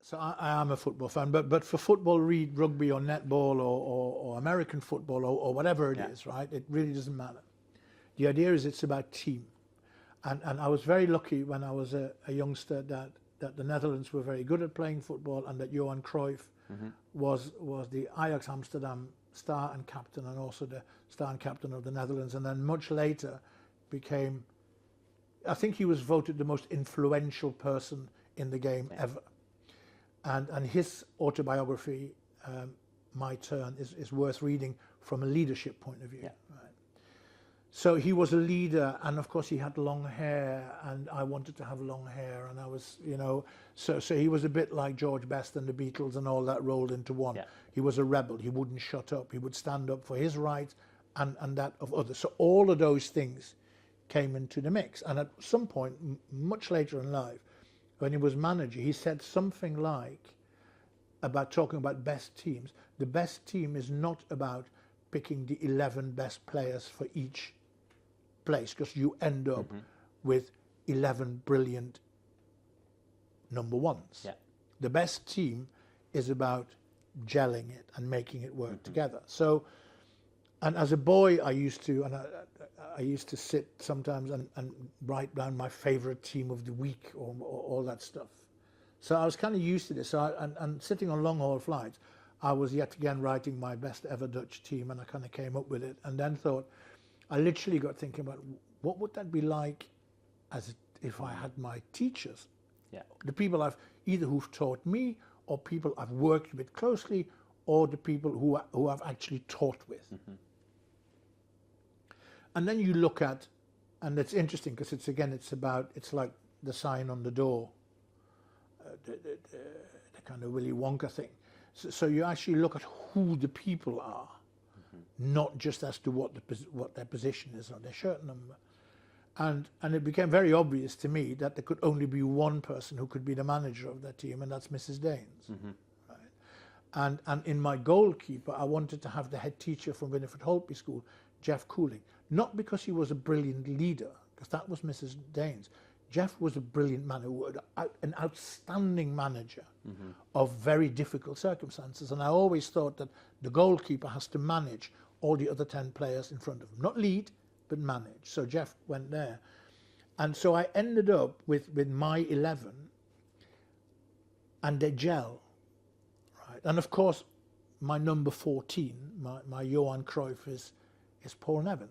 So I am a football fan, but for football, read rugby or netball or American football or whatever it is, right? It really doesn't matter. The idea is it's about team. And I was very lucky when I was a youngster that the Netherlands were very good at playing football, and that Johan Cruyff was the Ajax Amsterdam star and captain, and also the star and captain of the Netherlands, and then much later became, I think he was voted the most influential person in the game ever. And his autobiography, My Turn, is worth reading from a leadership point of view. Yeah. Right? So he was a leader, and of course he had long hair, and I wanted to have long hair, and I was, so he was a bit like George Best and the Beatles and all that rolled into one. Yeah. He was a rebel. He wouldn't shut up. He would stand up for his rights and that of others. So all of those things came into the mix. And at some point, much later in life, when he was manager, he said something like, about talking about best teams, the best team is not about picking the 11 best players for each place, because you end up with 11 brilliant number ones. Yeah. The best team is about gelling it and making it work together. So, and as a boy, I used to sit sometimes and write down my favorite team of the week or all that stuff. So I was kind of used to this. So and sitting on long haul flights, I was yet again writing my best ever Dutch team, and I kind of came up with it, and then thought, I literally got thinking about what would that be like if I had my teachers, the people who've taught me, or people I've worked with closely, or the people who I've actually taught with. And then you look at, and it's interesting because it's like the sign on the door, the kind of Willy Wonka thing. So you actually look at who the people are, not just as to what their position is or their shirt number. And it became very obvious to me that there could only be one person who could be the manager of that team, and that's Mrs. Daines. Right? And in my goalkeeper, I wanted to have the head teacher from Winifred Holtby School, Jeff Cooling. Not because he was a brilliant leader, because that was Mrs. Daines. Jeff was a brilliant man, an outstanding manager of very difficult circumstances. And I always thought that the goalkeeper has to manage all the other 10 players in front of him. Not lead, but manage. So Jeff went there. And so I ended up with my 11, and they gel. Right? And of course, my number 14, my Johan Cruyff is Paul Nevins.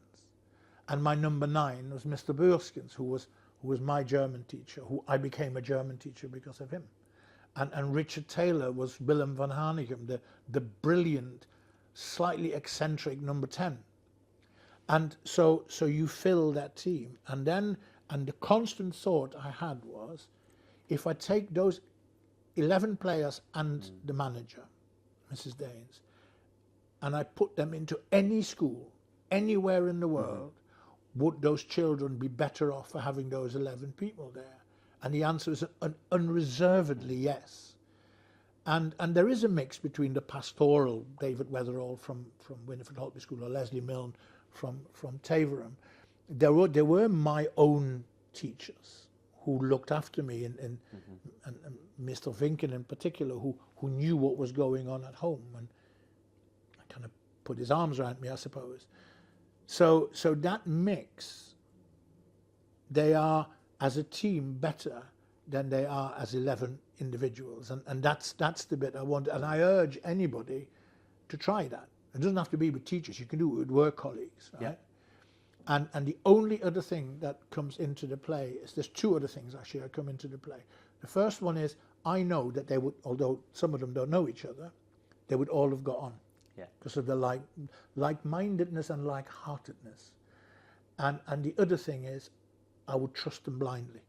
And my number 9 was Mr. Burskins, who was my German teacher, who I became a German teacher because of him. And Richard Taylor was Willem van Hanegem, the brilliant, slightly eccentric number 10. And so you fill that team. And the constant thought I had was, if I take those 11 players and the manager, Mrs. Daines, and I put them into any school, anywhere in the world, would those children be better off for having those 11 people there? And the answer is an unreservedly yes. And there is a mix between the pastoral, David Weatherall from Winifred Holtby School, or Leslie Milne from Taverham. There were my own teachers who looked after me, and Mr. Vinken in particular, who knew what was going on at home and kind of put his arms around me, I suppose. So that mix, they are as a team better than they are as 11 individuals, and that's the bit I want. And I urge anybody to try that. It doesn't have to be with teachers. You can do it with work colleagues, right? Yeah. And the only other thing that comes into the play is, there's two other things actually that come into the play. The first one is, I know that they would, although some of them don't know each other, they would all have got on. Yeah. Because of the like-mindedness and like-heartedness. And the other thing is, I would trust them blindly.